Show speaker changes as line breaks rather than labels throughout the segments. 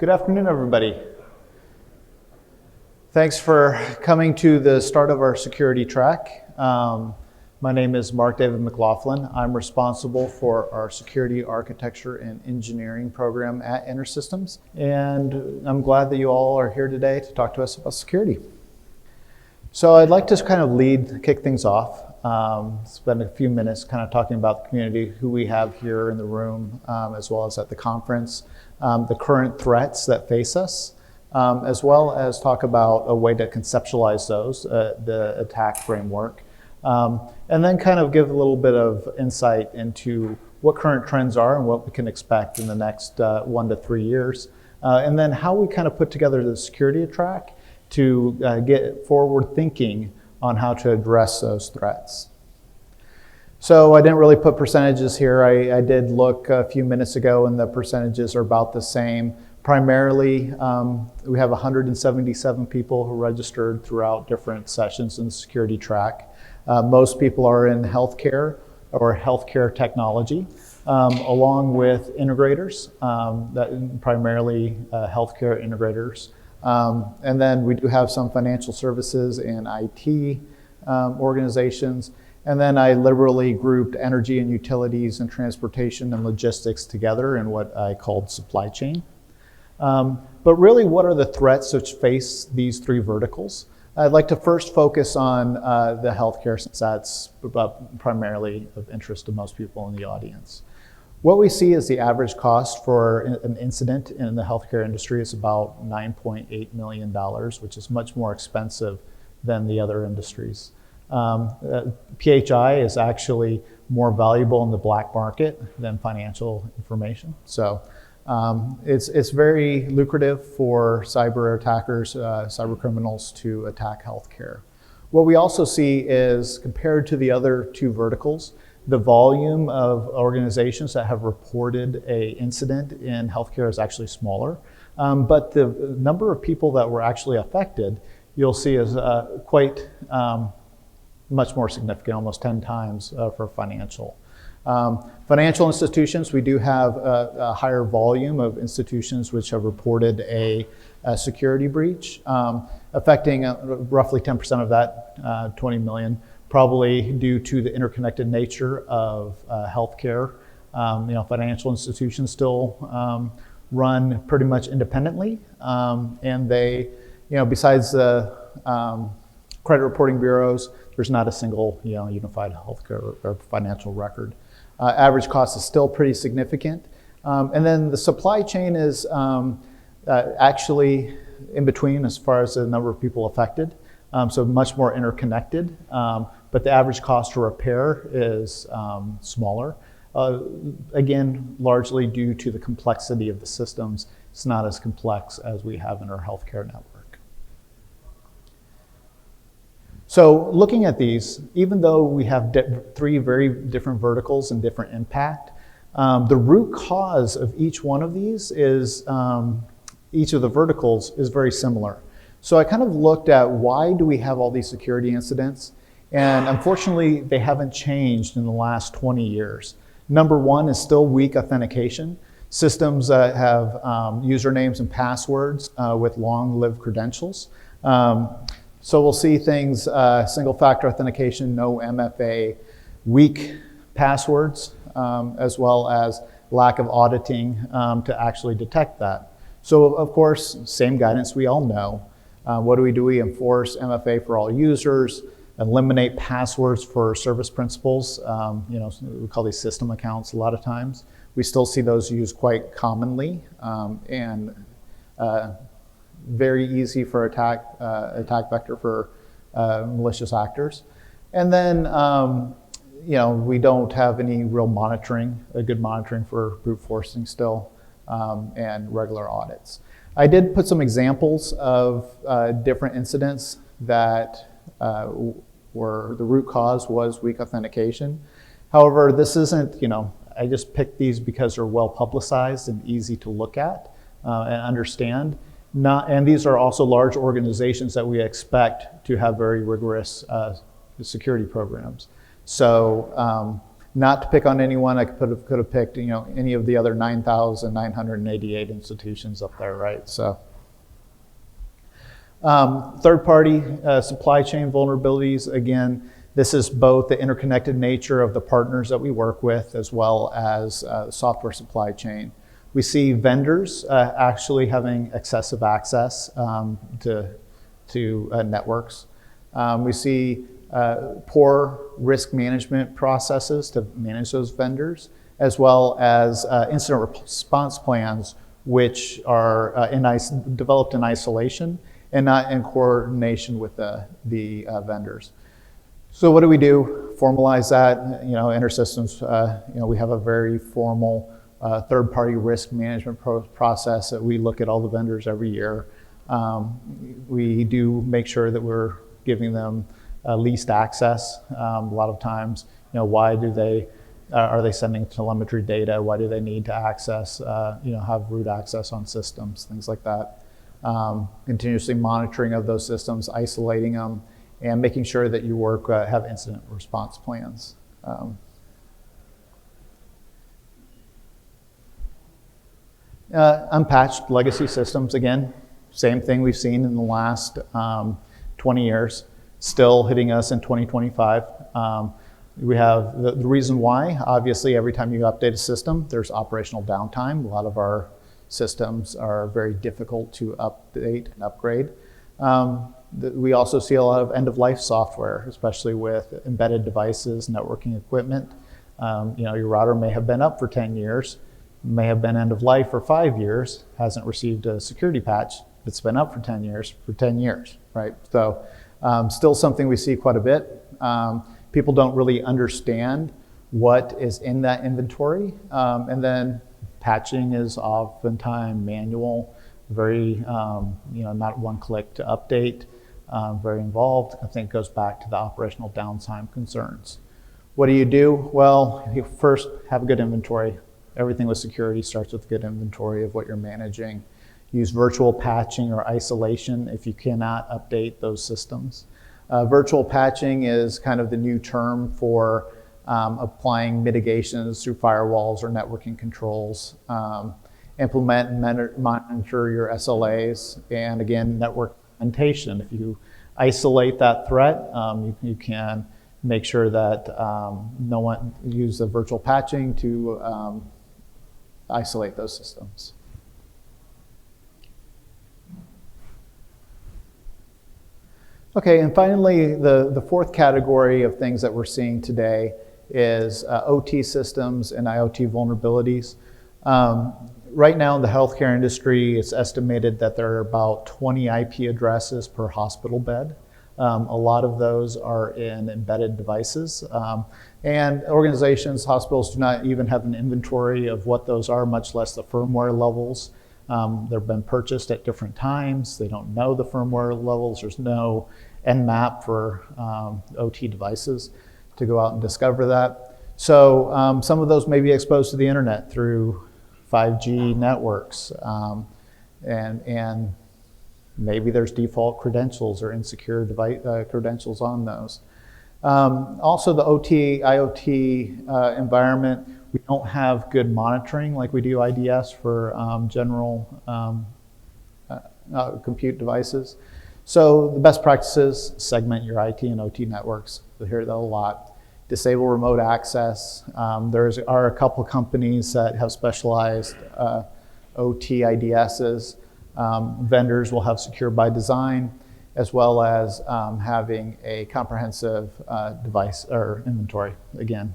Good afternoon, everybody. Thanks for coming to the start of our security track. My name is Mark David McLaughlin. I'm responsible for our security architecture and engineering program at InterSystems, and I'm glad that you all are here today to talk to us about security. So I'd like to kind of kick things off, spend a few minutes kind of talking about the community, who we have here in the room, as well as at the conference, the current threats that face us, as well as talk about a way to conceptualize those, the attack framework, and then kind of give a little bit of insight into what current trends are and what we can expect in the next 1 to 3 years, and then how we kind of put together the security track to get forward thinking on how to address those threats. So I didn't really put percentages here. I did look a few minutes ago and the percentages are about the same. Primarily, we have 177 people who registered throughout different sessions in the security track. Most people are in healthcare or healthcare technology, along with integrators, primarily healthcare integrators. And then we do have some financial services and IT organizations. And then I liberally grouped energy and utilities and transportation and logistics together in what I called supply chain. But really, what are the threats which face these three verticals? I'd like to first focus on the healthcare, since that's primarily of interest to most people in the audience. What we see is the average cost for an incident in the healthcare industry is about $9.8 million, which is much more expensive than the other industries. PHI is actually more valuable in the black market than financial information. So it's very lucrative for cyber attackers, cyber criminals to attack healthcare. What we also see is, compared to the other two verticals, the volume of organizations that have reported an incident in healthcare is actually smaller. But the number of people that were actually affected, you'll see is quite much more significant, almost 10 times for financial. Financial institutions, we do have a higher volume of institutions which have reported a security breach, affecting roughly 10% of that, 20 million, probably due to the interconnected nature of healthcare. Financial institutions still run pretty much independently, and they, besides the credit reporting bureaus, there's not a single, unified healthcare or financial record. Average cost is still pretty significant. And then the supply chain is actually in between as far as the number of people affected. So much more interconnected, but the average cost to repair is smaller. Again, largely due to the complexity of the systems. It's not as complex as we have in our healthcare network. So looking at these, even though we have three very different verticals and different impact, the root cause of each one of these is, each of the verticals is very similar. So I kind of looked at why do we have all these security incidents, and unfortunately they haven't changed in the last 20 years. Number one is still weak authentication. Systems that have usernames and passwords with long-lived credentials. So we'll see things, single-factor authentication, no MFA, weak passwords, as well as lack of auditing to actually detect that. So of course, same guidance we all know. What do? We enforce MFA for all users, eliminate passwords for service principals. We call these system accounts a lot of times. We still see those used quite commonly, and very easy for attack vector for malicious actors. And then, we don't have any real monitoring, good monitoring for brute forcing still, and regular audits. I did put some examples of different incidents that were the root cause was weak authentication. However, this isn't, I just picked these because they're well publicized and easy to look at and understand. And these are also large organizations that we expect to have very rigorous security programs. So Not to pick on anyone, I could have picked any of the other 9,988 institutions up there, right? So, third-party supply chain vulnerabilities. Again, this is both the interconnected nature of the partners that we work with, as well as software supply chain. We see vendors actually having excessive access to networks. We see poor risk management processes to manage those vendors, as well as incident response plans, which are developed in isolation and not in coordination with the vendors. So what do we do? Formalize that. InterSystems, we have a very formal third-party risk management process that we look at all the vendors every year. We do make sure that we're giving them least access. A lot of times, why are they sending telemetry data? Why do they need to access, have root access on systems, things like that. Continuously monitoring of those systems, isolating them, and making sure that you have incident response plans. Unpatched legacy systems, again, same thing we've seen in the last 20 years, still hitting us in 2025. We have the reason why, obviously, every time you update a system, there's operational downtime. A lot of our systems are very difficult to update and upgrade. We also see a lot of end-of-life software, especially with embedded devices, networking equipment. Your router may have been up for 10 years, may have been end of life for 5 years, hasn't received a security patch. It's been up for 10 years, right? So still something we see quite a bit. People don't really understand what is in that inventory. And then patching is oftentimes manual, very, not one click to update, very involved. I think goes back to the operational downtime concerns. What do? Well, you first have a good inventory. Everything with security starts with good inventory of what you're managing. Use virtual patching or isolation if you cannot update those systems. Virtual patching is kind of the new term for applying mitigations through firewalls or networking controls. Implement and monitor your SLAs, and again, network segmentation. If you isolate that threat, you can make sure that no one use the virtual patching to isolate those systems. Okay, and finally, the fourth category of things that we're seeing today is OT systems and IoT vulnerabilities. Right now in the healthcare industry, it's estimated that there are about 20 IP addresses per hospital bed. A lot of those are in embedded devices. And organizations, hospitals do not even have an inventory of what those are, much less the firmware levels. They've been purchased at different times. They don't know the firmware levels. There's no Nmap for OT devices to go out and discover that. So some of those may be exposed to the internet through 5G networks. And maybe there's default credentials or insecure device credentials on those. Also the OT, IoT environment, we don't have good monitoring like we do IDS for general compute devices. So the best practices, segment your IT and OT networks. You'll hear that a lot. Disable remote access. There are a couple companies that have specialized OT IDSs. Vendors will have secure by design, as well as having a comprehensive device or inventory, again.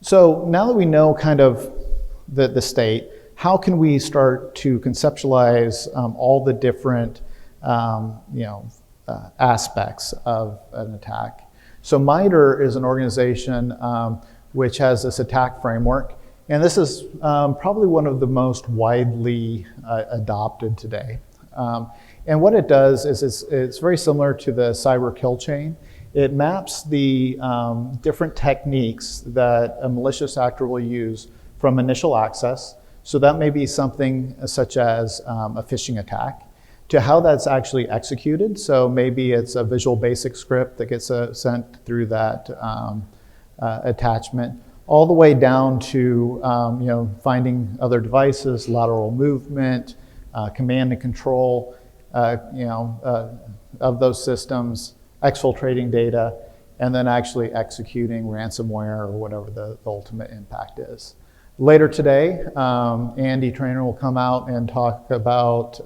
So now that we know kind of the state, how can we start to conceptualize all the different aspects of an attack? So MITRE is an organization which has this attack framework, and this is probably one of the most widely adopted today. And what it does is it's very similar to the cyber kill chain. It maps the different techniques that a malicious actor will use from initial access. So that may be something such as a phishing attack, to how that's actually executed. So maybe it's a Visual Basic script that gets sent through that attachment, all the way down to finding other devices, lateral movement, command and control of those systems, exfiltrating data, and then actually executing ransomware or whatever the ultimate impact is. Later today, Andy Trainer will come out and talk about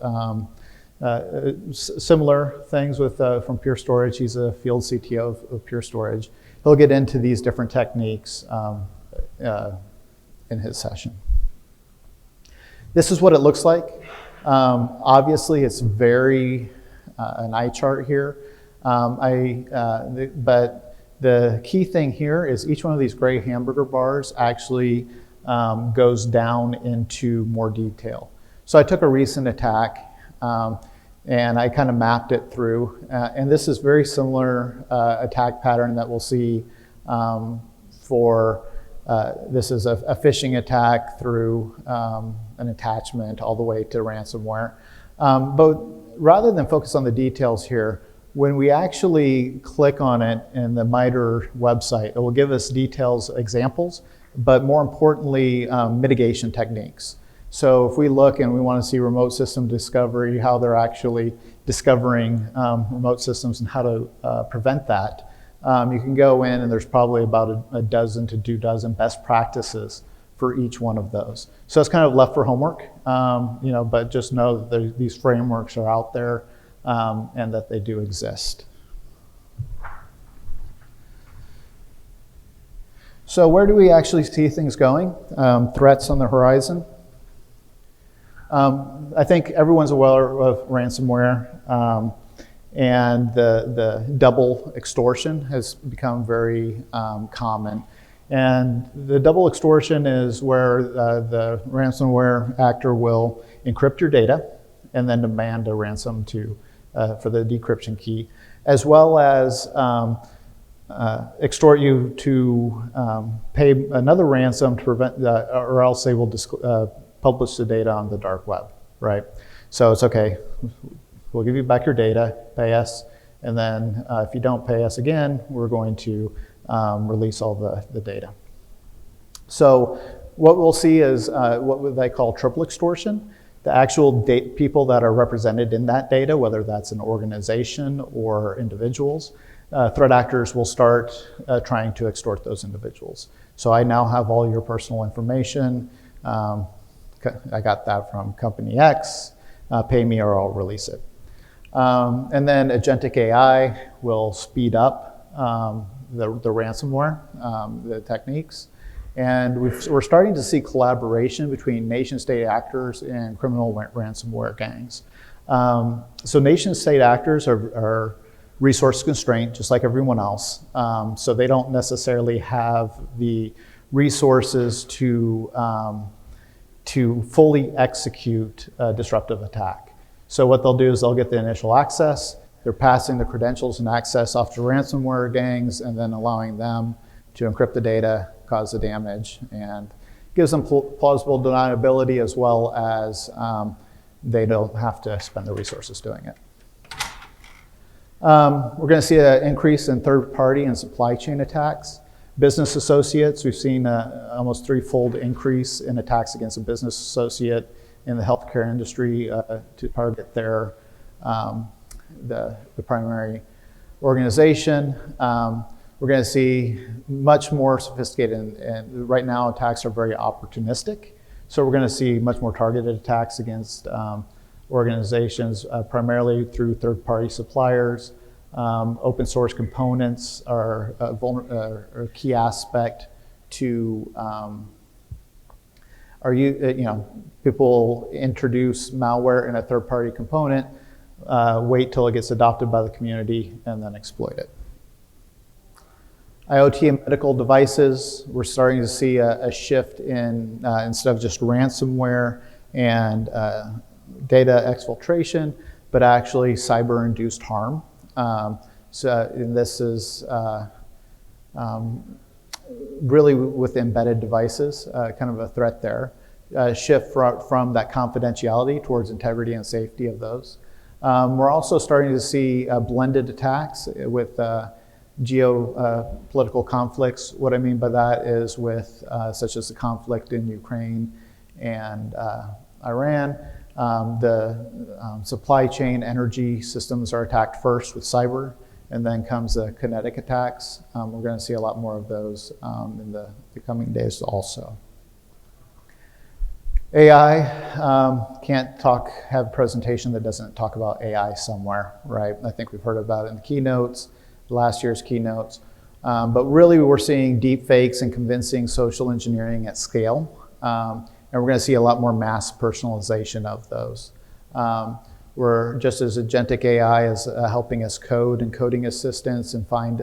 similar things from Pure Storage. He's a field CTO of Pure Storage. He'll get into these different techniques in his session. This is what it looks like. Obviously, it's very an eye chart here. But the key thing here is each one of these gray hamburger bars actually goes down into more detail. So I took a recent attack and I kind of mapped it through. And this is very similar attack pattern that we'll see this is a phishing attack through an attachment all the way to ransomware. But rather than focus on the details here, when we actually click on it in the MITRE website, it will give us details, examples, but more importantly, mitigation techniques. So if we look and we want to see remote system discovery, how they're actually discovering remote systems and how to prevent that, you can go in and there's probably about a dozen to 24 best practices for each one of those. So it's kind of left for homework, but just know that these frameworks are out there and that they do exist. So where do we actually see things going? Threats on the horizon. I think everyone's aware of ransomware, and the double extortion has become very common. And the double extortion is where the ransomware actor will encrypt your data and then demand a ransom for the decryption key, as well as extort you to pay another ransom to prevent, or else they will publish the data on the dark web, right? So it's okay, we'll give you back your data, pay us, and then if you don't pay us again, we're going to release all the data. So what we'll see is what they call triple extortion. The actual people that are represented in that data, whether that's an organization or individuals, threat actors will start trying to extort those individuals. So I now have all your personal information. I got that from company X, pay me or I'll release it. And then agentic AI will speed up the ransomware, the techniques. And we're starting to see collaboration between nation-state actors and criminal ransomware gangs. So nation-state actors are resource constrained, just like everyone else. So they don't necessarily have the resources to fully execute a disruptive attack. So what they'll do is they'll get the initial access, they're passing the credentials and access off to ransomware gangs and then allowing them to encrypt the data, cause the damage, and gives them plausible deniability as well as they don't have to spend the resources doing it. We're going to see an increase in third-party and supply chain attacks. Business associates, we've seen almost threefold increase in attacks against a business associate in the healthcare industry to target their the primary organization. We're going to see much more sophisticated, and right now attacks are very opportunistic. So we're going to see much more targeted attacks against organizations, primarily through third-party suppliers. Open source components are a key aspect to, people introduce malware in a third-party component, wait till it gets adopted by the community, and then exploit it. IoT and medical devices, we're starting to see a shift in, instead of just ransomware and data exfiltration, but actually cyber-induced harm. And this is really with embedded devices, kind of a threat there. Shift from that confidentiality towards integrity and safety of those. We're also starting to see blended attacks with geopolitical conflicts. What I mean by that is with such as the conflict in Ukraine and Iran, the supply chain energy systems are attacked first with cyber, and then comes the kinetic attacks. We're going to see a lot more of those in the coming days also. AI, can't have a presentation that doesn't talk about AI somewhere, right? I think we've heard about it in the keynotes, last year's keynotes. But really we're seeing deep fakes and convincing social engineering at scale. And we're going to see a lot more mass personalization of those. We're just as agentic AI is helping us code and coding assistance and find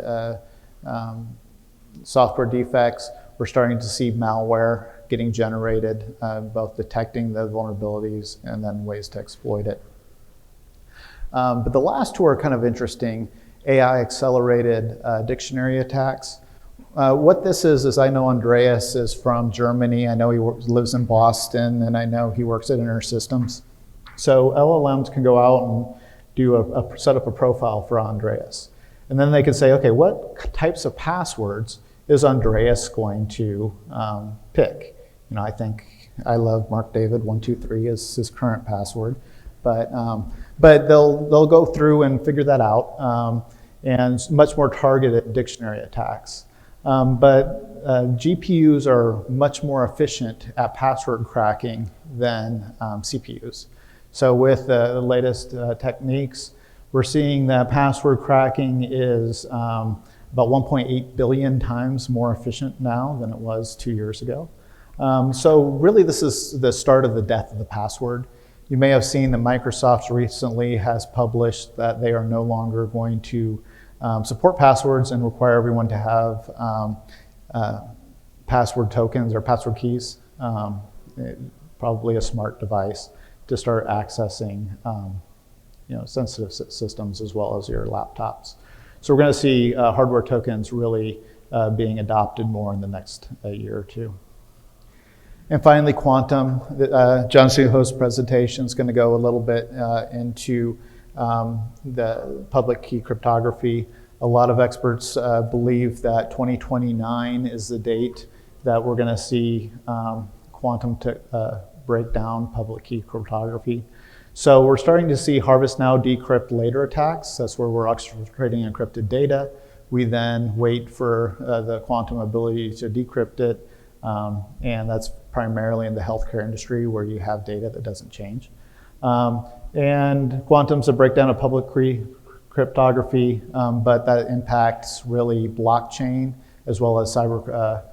software defects. We're starting to see malware getting generated, both detecting the vulnerabilities and then ways to exploit it. But the last two are kind of interesting. AI accelerated dictionary attacks. What this is I know Andreas is from Germany. I know he lives in Boston, and I know he works at InterSystems. So LLMs can go out and do set up a profile for Andreas. And then they can say, okay, what types of passwords is Andreas going to pick? You know, I think I love Mark David 123 is his current password, but they'll go through and figure that out, and much more targeted dictionary attacks. But GPUs are much more efficient at password cracking than CPUs. So with the latest techniques, we're seeing that password cracking is about 1.8 billion times more efficient now than it was 2 years ago. So really this is the start of the death of the password. You may have seen that Microsoft recently has published that they are no longer going to support passwords and require everyone to have password tokens or password keys, probably a smart device, to start accessing sensitive systems as well as your laptops. So we're going to see hardware tokens really being adopted more in the next year or two. And finally, quantum. John Suho's presentation is going to go a little bit into the public key cryptography. A lot of experts believe that 2029 is the date that we're going to see quantum break down public key cryptography. So we're starting to see harvest now, decrypt later attacks. That's where we're extracting encrypted data. We then wait for the quantum ability to decrypt it, and that's primarily in the healthcare industry where you have data that doesn't change. And quantum's a breakdown of public key cryptography, but that impacts really blockchain as well as cyber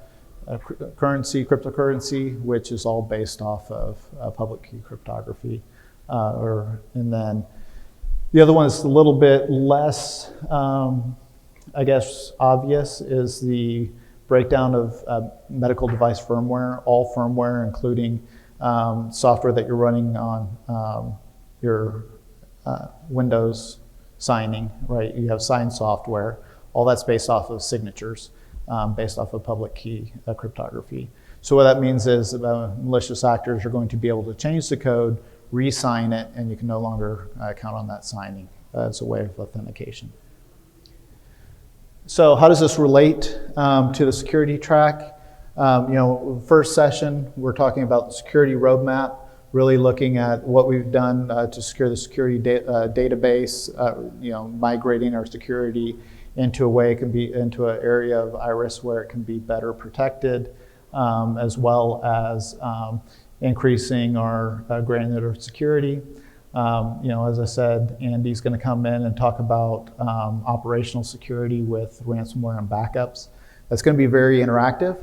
currency, cryptocurrency, which is all based off of public key cryptography. And then the other one is a little bit less, I guess, obvious, is the breakdown of medical device firmware, all firmware, including software that you're running on your Windows signing, right? You have signed software. All that's based off of signatures, based off of public key cryptography. So what that means is malicious actors are going to be able to change the code, re-sign it, and you can no longer count on that signing as a way of authentication. So how does this relate to the security track? First session, we're talking about the security roadmap, really looking at what we've done to secure the security database, migrating our security into a way it can be into an area of IRIS where it can be better protected, as well as increasing our granular security. As I said, Andy's going to come in and talk about operational security with ransomware and backups. That's going to be very interactive,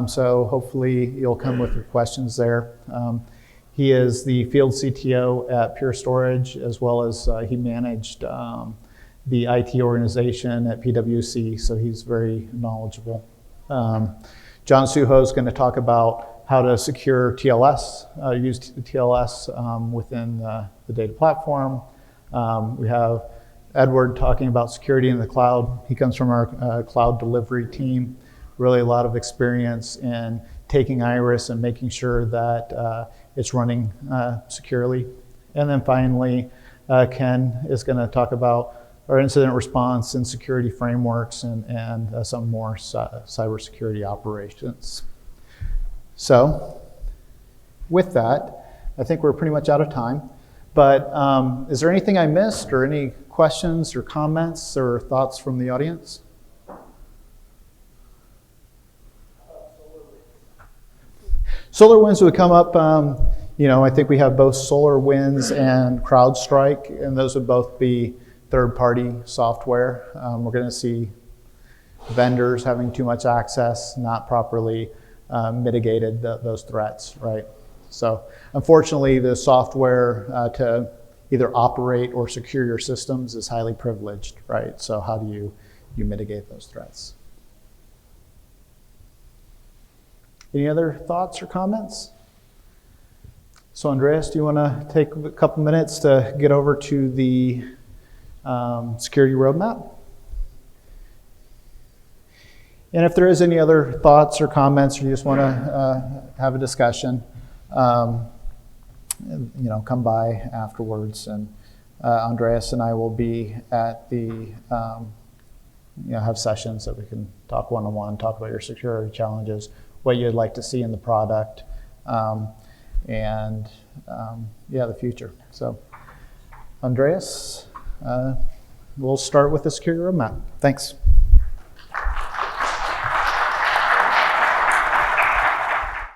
so hopefully you'll come with your questions there. He is the field CTO at Pure Storage, as well as he managed the IT organization at PwC, so he's very knowledgeable. John Suho is going to talk about how to secure TLS, use TLS within the data platform. We have Edward talking about security in the cloud. He comes from our cloud delivery team. Really a lot of experience in taking IRIS and making sure that it's running securely. And then finally, Ken is going to talk about our incident response and security frameworks and some more cybersecurity operations. So with that, I think we're pretty much out of time. But is there anything I missed, or any questions or comments or thoughts from the audience? SolarWinds would come up. I think we have both SolarWinds and CrowdStrike, and those would both be third-party software. We're going to see vendors having too much access, not properly mitigated those threats, right? So unfortunately, the software to either operate or secure your systems is highly privileged, right? So how do you mitigate those threats? Any other thoughts or comments? So Andreas, do you want to take a couple minutes to get over to the security roadmap? And if there is any other thoughts or comments, or you just want to have a discussion, come by afterwards, and Andreas and I will be at the, have sessions that we can talk one-on-one, talk about your security challenges, what you'd like to see in the product, and the future. So, Andreas, we'll start with the security roadmap. Thanks.